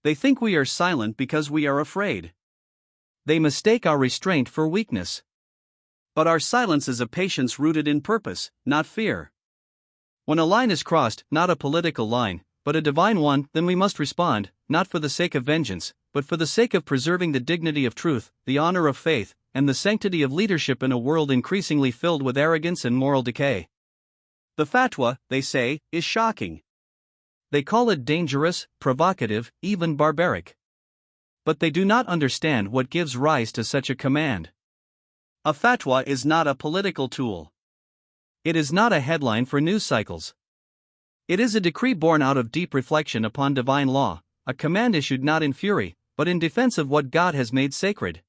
They think we are silent because we are afraid. They mistake our restraint for weakness. But our silence is a patience rooted in purpose, not fear. When a line is crossed, not a political line, but a divine one, then we must respond, not for the sake of vengeance, but for the sake of preserving the dignity of truth, the honor of faith, and the sanctity of leadership in a world increasingly filled with arrogance and moral decay. The fatwa, they say, is shocking. They call it dangerous, provocative, even barbaric. But they do not understand what gives rise to such a command. A fatwa is not a political tool. It is not a headline for news cycles. It is a decree born out of deep reflection upon divine law, a command issued not in fury, but in defense of what God has made sacred.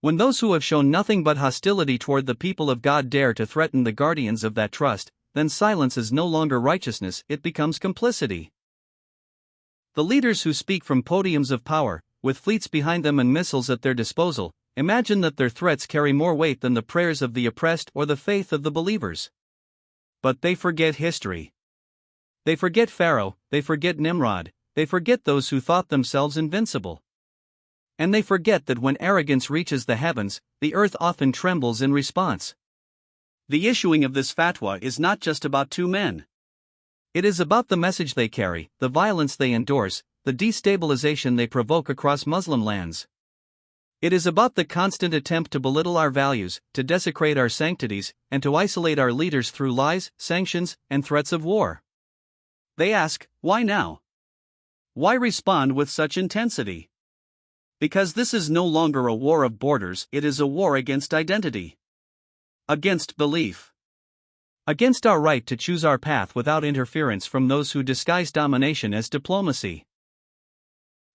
When those who have shown nothing but hostility toward the people of God dare to threaten the guardians of that trust, then silence is no longer righteousness, it becomes complicity. The leaders who speak from podiums of power, with fleets behind them and missiles at their disposal, imagine that their threats carry more weight than the prayers of the oppressed or the faith of the believers. But they forget history. They forget Pharaoh, they forget Nimrod, they forget those who thought themselves invincible. And they forget that when arrogance reaches the heavens, the earth often trembles in response. The issuing of this fatwa is not just about two men. It is about the message they carry, the violence they endorse, the destabilization they provoke across Muslim lands. It is about the constant attempt to belittle our values, to desecrate our sanctities, and to isolate our leaders through lies, sanctions, and threats of war. They ask, why now? Why respond with such intensity? Because this is no longer a war of borders, it is a war against identity. Against belief. Against our right to choose our path without interference from those who disguise domination as diplomacy.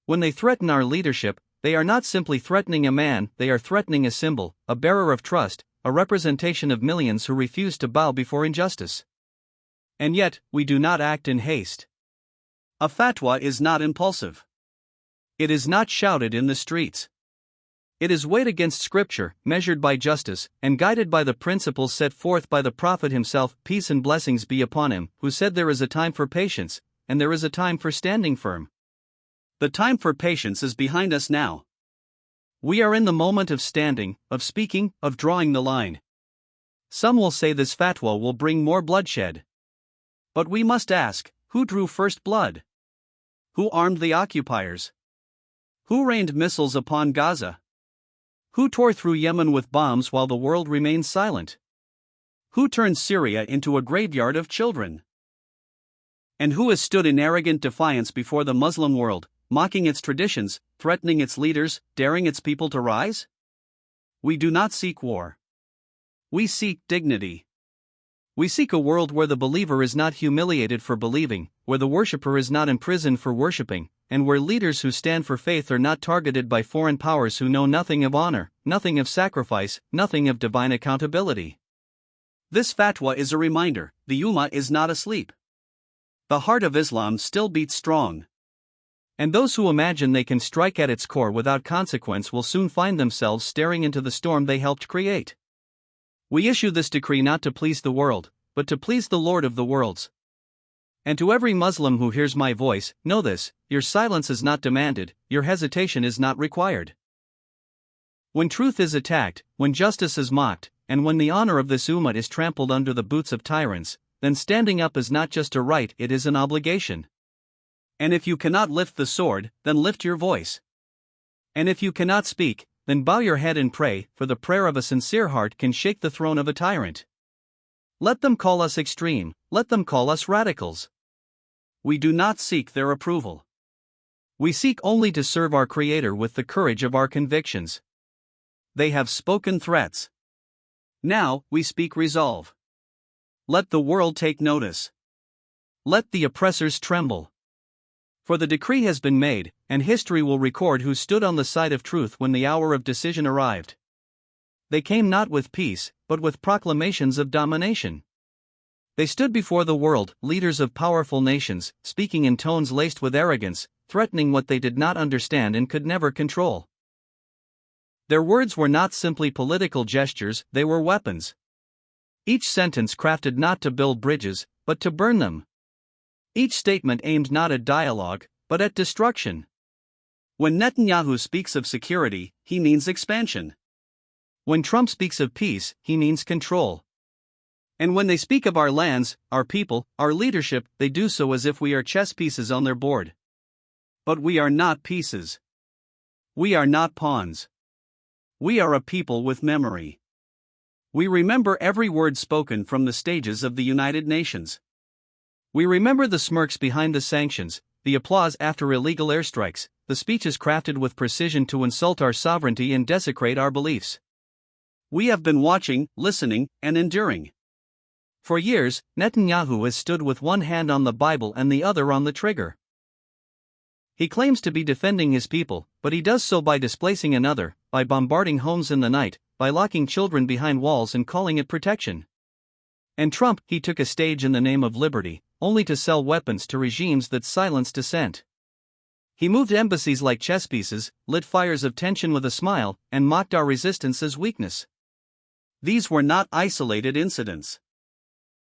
When they threaten our leadership, they are not simply threatening a man, they are threatening a symbol, a bearer of trust, a representation of millions who refuse to bow before injustice. And yet, we do not act in haste. A fatwa is not impulsive. It is not shouted in the streets. It is weighed against scripture, measured by justice, and guided by the principles set forth by the Prophet himself, peace and blessings be upon him, who said there is a time for patience, and there is a time for standing firm. The time for patience is behind us now. We are in the moment of standing, of speaking, of drawing the line. Some will say this fatwa will bring more bloodshed. But we must ask, who drew first blood? Who armed the occupiers? Who rained missiles upon Gaza? Who tore through Yemen with bombs while the world remained silent? Who turned Syria into a graveyard of children? And who has stood in arrogant defiance before the Muslim world, mocking its traditions, threatening its leaders, daring its people to rise? We do not seek war. We seek dignity. We seek a world where the believer is not humiliated for believing, where the worshipper is not imprisoned for worshiping, and where leaders who stand for faith are not targeted by foreign powers who know nothing of honor, nothing of sacrifice, nothing of divine accountability. This fatwa is a reminder, the Ummah is not asleep. The heart of Islam still beats strong. And those who imagine they can strike at its core without consequence will soon find themselves staring into the storm they helped create. We issue this decree not to please the world, but to please the Lord of the worlds. And to every Muslim who hears my voice, know this, your silence is not demanded, your hesitation is not required. When truth is attacked, when justice is mocked, and when the honor of this ummah is trampled under the boots of tyrants, then standing up is not just a right, it is an obligation. And if you cannot lift the sword, then lift your voice. And if you cannot speak, then bow your head and pray, for the prayer of a sincere heart can shake the throne of a tyrant. Let them call us extreme, let them call us radicals. We do not seek their approval. We seek only to serve our Creator with the courage of our convictions. They have spoken threats. Now, we speak resolve. Let the world take notice. Let the oppressors tremble. For the decree has been made, and history will record who stood on the side of truth when the hour of decision arrived. They came not with peace, but with proclamations of domination. They stood before the world, leaders of powerful nations, speaking in tones laced with arrogance, threatening what they did not understand and could never control. Their words were not simply political gestures, they were weapons. Each sentence crafted not to build bridges, but to burn them. Each statement aimed not at dialogue, but at destruction. When Netanyahu speaks of security, he means expansion. When Trump speaks of peace, he means control. And when they speak of our lands, our people, our leadership, they do so as if we are chess pieces on their board. But we are not pieces. We are not pawns. We are a people with memory. We remember every word spoken from the stages of the United Nations. We remember the smirks behind the sanctions, the applause after illegal airstrikes, the speeches crafted with precision to insult our sovereignty and desecrate our beliefs. We have been watching, listening, and enduring. For years, Netanyahu has stood with one hand on the Bible and the other on the trigger. He claims to be defending his people, but he does so by displacing another, by bombarding homes in the night, by locking children behind walls and calling it protection. And Trump, he took a stage in the name of liberty, only to sell weapons to regimes that silence dissent. He moved embassies like chess pieces, lit fires of tension with a smile, and mocked our resistance as weakness. These were not isolated incidents.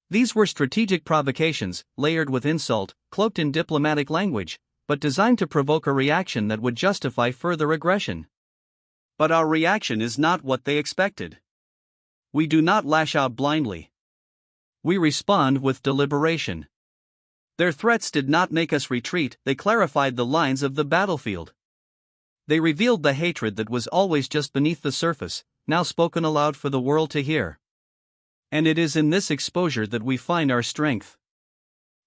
These were strategic provocations, layered with insult, cloaked in diplomatic language, but designed to provoke a reaction that would justify further aggression. But our reaction is not what they expected. We do not lash out blindly. We respond with deliberation. Their threats did not make us retreat, they clarified the lines of the battlefield. They revealed the hatred that was always just beneath the surface, now spoken aloud for the world to hear. And it is in this exposure that we find our strength.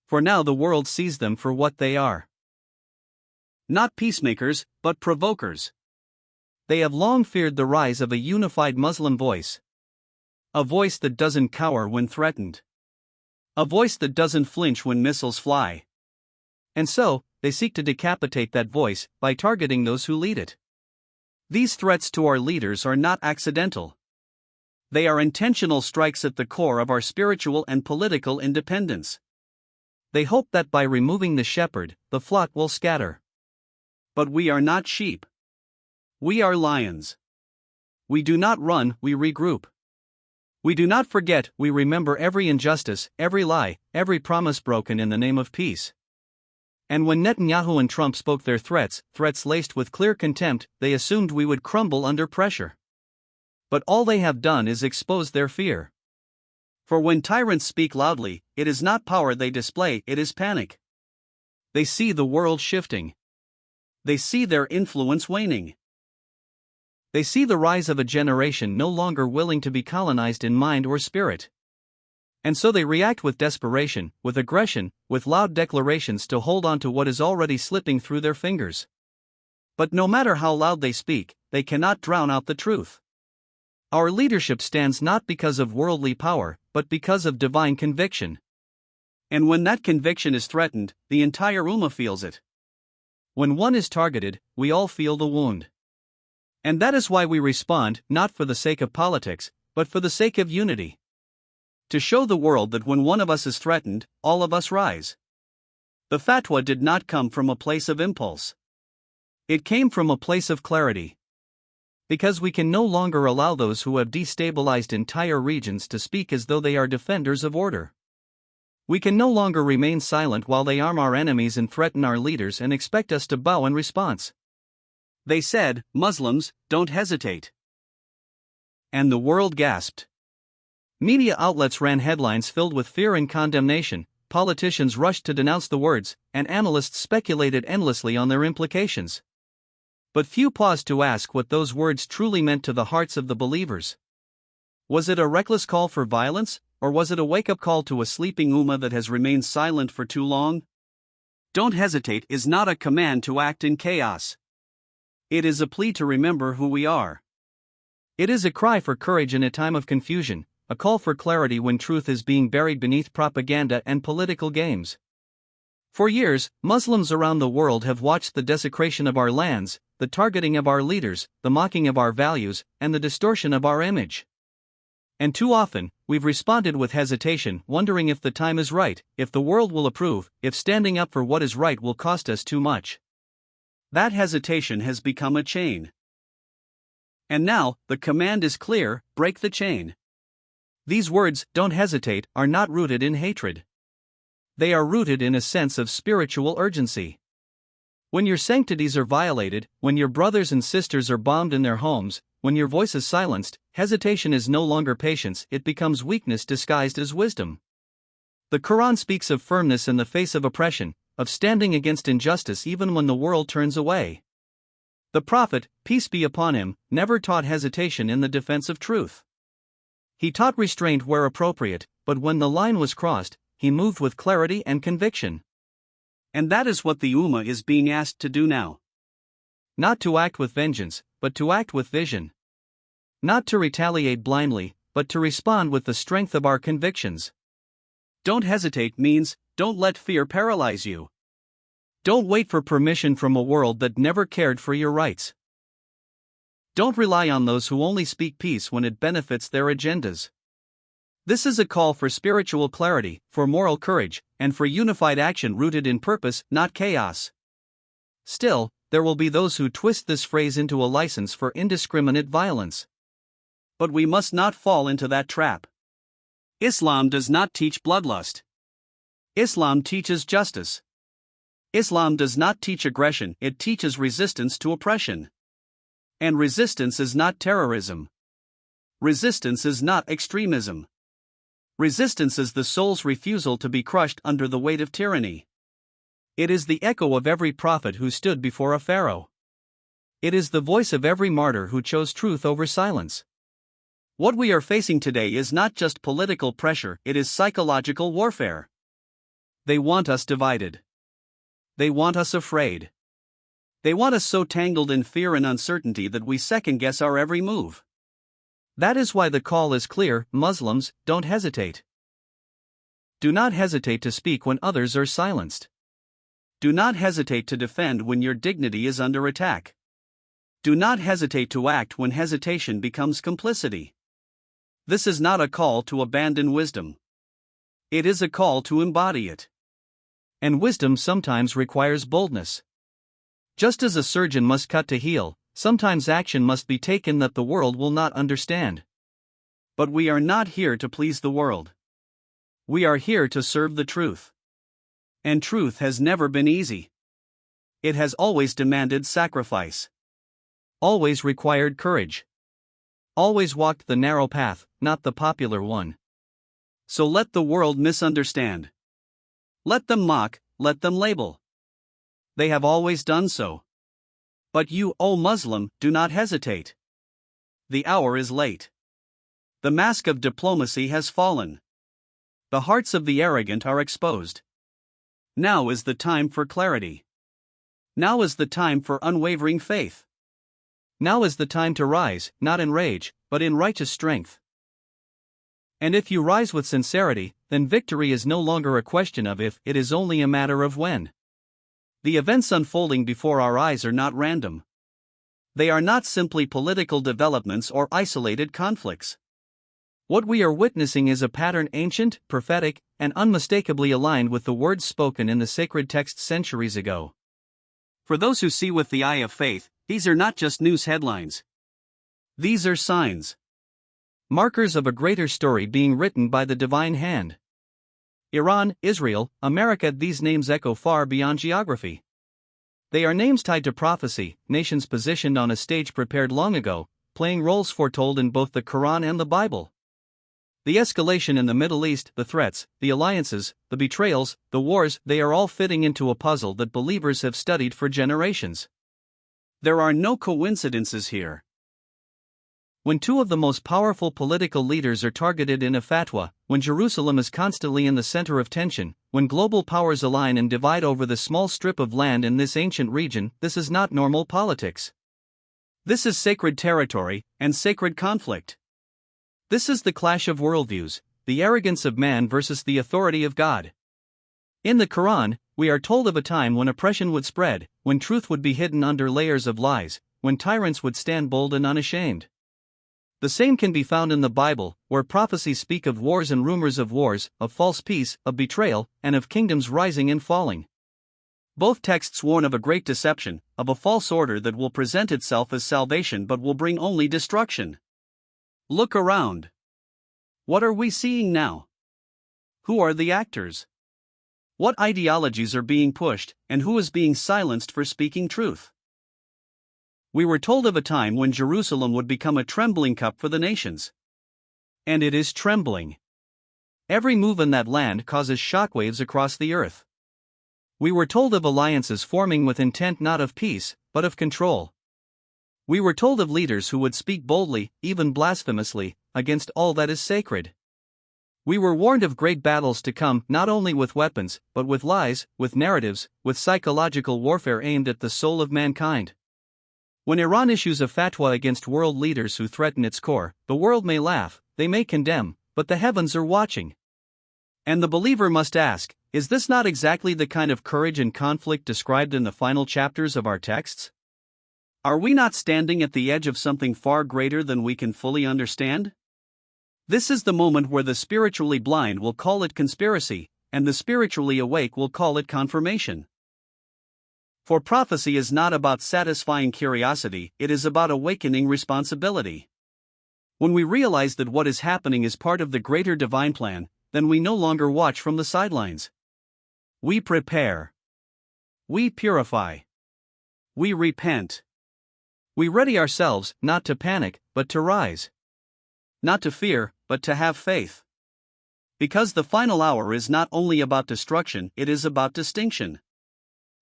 For now the world sees them for what they are. Not peacemakers, but provokers. They have long feared the rise of a unified Muslim voice. A voice that doesn't cower when threatened. A voice that doesn't flinch when missiles fly. And so, they seek to decapitate that voice by targeting those who lead it. These threats to our leaders are not accidental. They are intentional strikes at the core of our spiritual and political independence. They hope that by removing the shepherd, the flock will scatter. But we are not sheep. We are lions. We do not run, we regroup. We do not forget, we remember every injustice, every lie, every promise broken in the name of peace. And when Netanyahu and Trump spoke their threats laced with clear contempt, they assumed we would crumble under pressure. But all they have done is expose their fear. For when tyrants speak loudly, it is not power they display, it is panic. They see the world shifting. They see their influence waning. They see the rise of a generation no longer willing to be colonized in mind or spirit. And so they react with desperation, with aggression, with loud declarations to hold on to what is already slipping through their fingers. But no matter how loud they speak, they cannot drown out the truth. Our leadership stands not because of worldly power, but because of divine conviction. And when that conviction is threatened, the entire Ummah feels it. When one is targeted, we all feel the wound. And that is why we respond, not for the sake of politics, but for the sake of unity. To show the world that when one of us is threatened, all of us rise. The fatwa did not come from a place of impulse. It came from a place of clarity. Because we can no longer allow those who have destabilized entire regions to speak as though they are defenders of order. We can no longer remain silent while they arm our enemies and threaten our leaders and expect us to bow in response. They said, "Muslims, don't hesitate." And the world gasped. Media outlets ran headlines filled with fear and condemnation, politicians rushed to denounce the words, and analysts speculated endlessly on their implications. But few paused to ask what those words truly meant to the hearts of the believers. Was it a reckless call for violence, or was it a wake-up call to a sleeping Ummah that has remained silent for too long? Don't hesitate is not a command to act in chaos. It is a plea to remember who we are. It is a cry for courage in a time of confusion, a call for clarity when truth is being buried beneath propaganda and political games. For years, Muslims around the world have watched the desecration of our lands, the targeting of our leaders, the mocking of our values, and the distortion of our image. And too often, we've responded with hesitation, wondering if the time is right, if the world will approve, if standing up for what is right will cost us too much. That hesitation has become a chain. And now, the command is clear: break the chain. These words, "don't hesitate," are not rooted in hatred. They are rooted in a sense of spiritual urgency. When your sanctities are violated, when your brothers and sisters are bombed in their homes, when your voice is silenced, hesitation is no longer patience, it becomes weakness disguised as wisdom. The Quran speaks of firmness in the face of oppression, of standing against injustice even when the world turns away. The Prophet, peace be upon him, never taught hesitation in the defense of truth. He taught restraint where appropriate, but when the line was crossed, he moved with clarity and conviction. And that is what the Ummah is being asked to do now. Not to act with vengeance, but to act with vision. Not to retaliate blindly, but to respond with the strength of our convictions. Don't hesitate means, don't let fear paralyze you. Don't wait for permission from a world that never cared for your rights. Don't rely on those who only speak peace when it benefits their agendas. This is a call for spiritual clarity, for moral courage, and for unified action rooted in purpose, not chaos. Still, there will be those who twist this phrase into a license for indiscriminate violence. But we must not fall into that trap. Islam does not teach bloodlust. Islam teaches justice. Islam does not teach aggression, it teaches resistance to oppression. And resistance is not terrorism. Resistance is not extremism. Resistance is the soul's refusal to be crushed under the weight of tyranny. It is the echo of every prophet who stood before a pharaoh. It is the voice of every martyr who chose truth over silence. What we are facing today is not just political pressure, it is psychological warfare. They want us divided. They want us afraid. They want us so tangled in fear and uncertainty that we second-guess our every move. That is why the call is clear: Muslims, don't hesitate. Do not hesitate to speak when others are silenced. Do not hesitate to defend when your dignity is under attack. Do not hesitate to act when hesitation becomes complicity. This is not a call to abandon wisdom. It is a call to embody it. And wisdom sometimes requires boldness. Just as a surgeon must cut to heal, sometimes action must be taken that the world will not understand. But we are not here to please the world. We are here to serve the truth. And truth has never been easy. It has always demanded sacrifice. Always required courage. Always walked the narrow path, not the popular one. So let the world misunderstand. Let them mock, let them label. They have always done so. But you, O Muslim, do not hesitate. The hour is late. The mask of diplomacy has fallen. The hearts of the arrogant are exposed. Now is the time for clarity. Now is the time for unwavering faith. Now is the time to rise, not in rage, but in righteous strength. And if you rise with sincerity, then victory is no longer a question of if, it is only a matter of when. The events unfolding before our eyes are not random. They are not simply political developments or isolated conflicts. What we are witnessing is a pattern ancient, prophetic, and unmistakably aligned with the words spoken in the sacred text centuries ago. For those who see with the eye of faith, these are not just news headlines. These are signs. Markers of a greater story being written by the divine hand. Iran, Israel, America, these names echo far beyond geography. They are names tied to prophecy, nations positioned on a stage prepared long ago, playing roles foretold in both the Quran and the Bible. The escalation in the Middle East, the threats, the alliances, the betrayals, the wars, they are all fitting into a puzzle that believers have studied for generations. There are no coincidences here. When two of the most powerful political leaders are targeted in a fatwa, when Jerusalem is constantly in the center of tension, when global powers align and divide over the small strip of land in this ancient region, this is not normal politics. This is sacred territory, and sacred conflict. This is the clash of worldviews, the arrogance of man versus the authority of God. In the Quran, we are told of a time when oppression would spread, when truth would be hidden under layers of lies, when tyrants would stand bold and unashamed. The same can be found in the Bible, where prophecies speak of wars and rumors of wars, of false peace, of betrayal, and of kingdoms rising and falling. Both texts warn of a great deception, of a false order that will present itself as salvation but will bring only destruction. Look around. What are we seeing now? Who are the actors? What ideologies are being pushed, and who is being silenced for speaking truth? We were told of a time when Jerusalem would become a trembling cup for the nations. And it is trembling. Every move in that land causes shockwaves across the earth. We were told of alliances forming with intent not of peace, but of control. We were told of leaders who would speak boldly, even blasphemously, against all that is sacred. We were warned of great battles to come, not only with weapons, but with lies, with narratives, with psychological warfare aimed at the soul of mankind. When Iran issues a fatwa against world leaders who threaten its core, the world may laugh, they may condemn, but the heavens are watching. And the believer must ask, is this not exactly the kind of courage and conflict described in the final chapters of our texts? Are we not standing at the edge of something far greater than we can fully understand? This is the moment where the spiritually blind will call it conspiracy, and the spiritually awake will call it confirmation. For prophecy is not about satisfying curiosity, it is about awakening responsibility. When we realize that what is happening is part of the greater divine plan, then we no longer watch from the sidelines. We prepare. We purify. We repent. We ready ourselves, not to panic, but to rise. Not to fear, but to have faith. Because the final hour is not only about destruction, it is about distinction.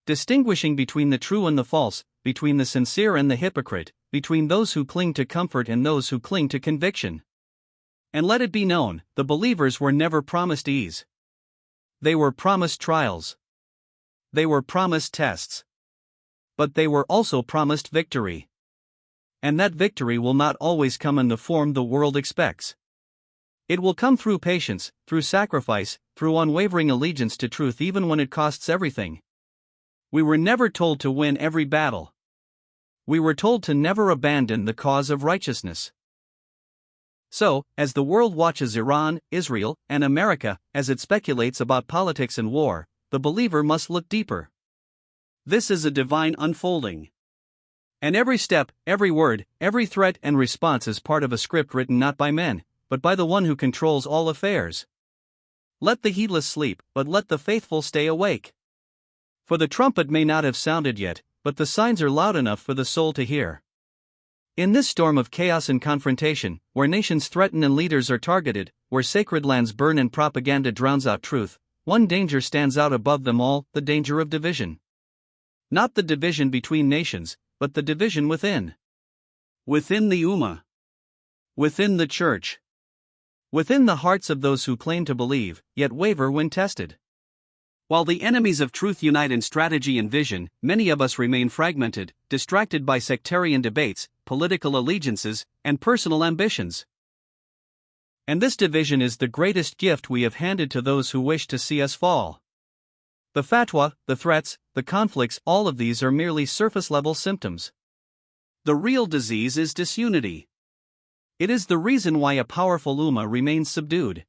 Distinguishing between the true and the false, between the sincere and the hypocrite, between those who cling to comfort and those who cling to conviction. And let it be known, the believers were never promised ease. They were promised trials. They were promised tests. But they were also promised victory. And that victory will not always come in the form the world expects. It will come through patience, through sacrifice, through unwavering allegiance to truth even when it costs everything. We were never told to win every battle. We were told to never abandon the cause of righteousness. So, as the world watches Iran, Israel, and America, as it speculates about politics and war, the believer must look deeper. This is a divine unfolding. And every step, every word, every threat and response is part of a script written not by men, but by the one who controls all affairs. Let the heedless sleep, but let the faithful stay awake. For the trumpet may not have sounded yet, but the signs are loud enough for the soul to hear. In this storm of chaos and confrontation, where nations threaten and leaders are targeted, where sacred lands burn and propaganda drowns out truth, one danger stands out above them all, the danger of division. Not the division between nations, but the division within. Within the Ummah. Within the Church. Within the hearts of those who claim to believe, yet waver when tested. While the enemies of truth unite in strategy and vision, many of us remain fragmented, distracted by sectarian debates, political allegiances, and personal ambitions. And this division is the greatest gift we have handed to those who wish to see us fall. The fatwa, the threats, the conflicts, all of these are merely surface-level symptoms. The real disease is disunity. It is the reason why a powerful ummah remains subdued.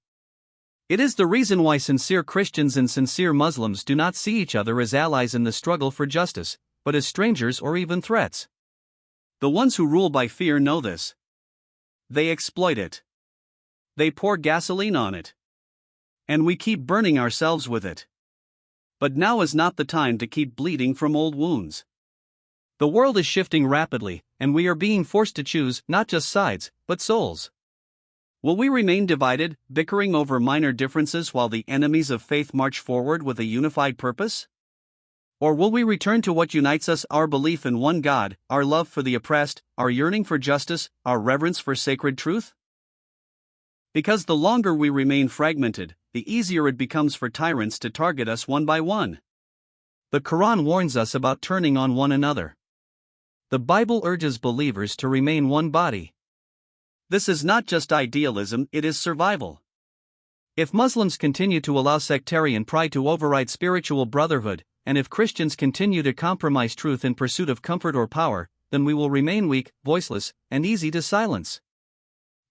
It is the reason why sincere Christians and sincere Muslims do not see each other as allies in the struggle for justice, but as strangers or even threats. The ones who rule by fear know this. They exploit it. They pour gasoline on it. And we keep burning ourselves with it. But now is not the time to keep bleeding from old wounds. The world is shifting rapidly, and we are being forced to choose not just sides, but souls. Will we remain divided, bickering over minor differences while the enemies of faith march forward with a unified purpose? Or will we return to what unites us, our belief in one God, our love for the oppressed, our yearning for justice, our reverence for sacred truth? Because the longer we remain fragmented, the easier it becomes for tyrants to target us one by one. The Quran warns us about turning on one another. The Bible urges believers to remain one body. This is not just idealism, it is survival. If Muslims continue to allow sectarian pride to override spiritual brotherhood, and if Christians continue to compromise truth in pursuit of comfort or power, then we will remain weak, voiceless, and easy to silence.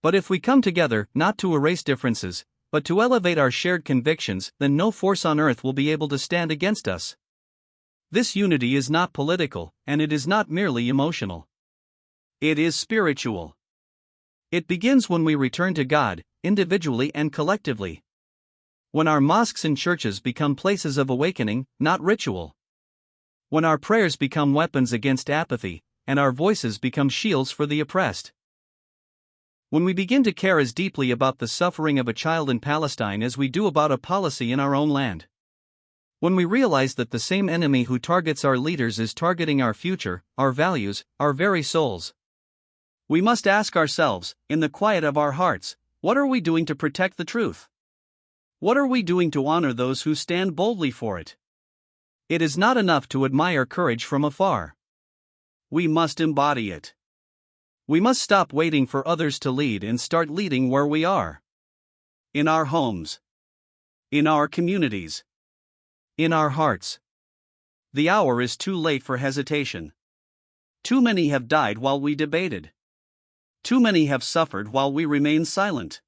But if we come together, not to erase differences, but to elevate our shared convictions, then no force on earth will be able to stand against us. This unity is not political, and it is not merely emotional. It is spiritual. It begins when we return to God, individually and collectively. When our mosques and churches become places of awakening, not ritual. When our prayers become weapons against apathy, and our voices become shields for the oppressed. When we begin to care as deeply about the suffering of a child in Palestine as we do about a policy in our own land. When we realize that the same enemy who targets our leaders is targeting our future, our values, our very souls. We must ask ourselves, in the quiet of our hearts, what are we doing to protect the truth? What are we doing to honor those who stand boldly for it? It is not enough to admire courage from afar. We must embody it. We must stop waiting for others to lead and start leading where we are. In our homes. In our communities. In our hearts. The hour is too late for hesitation. Too many have died while we debated. Too many have suffered while we remain silent.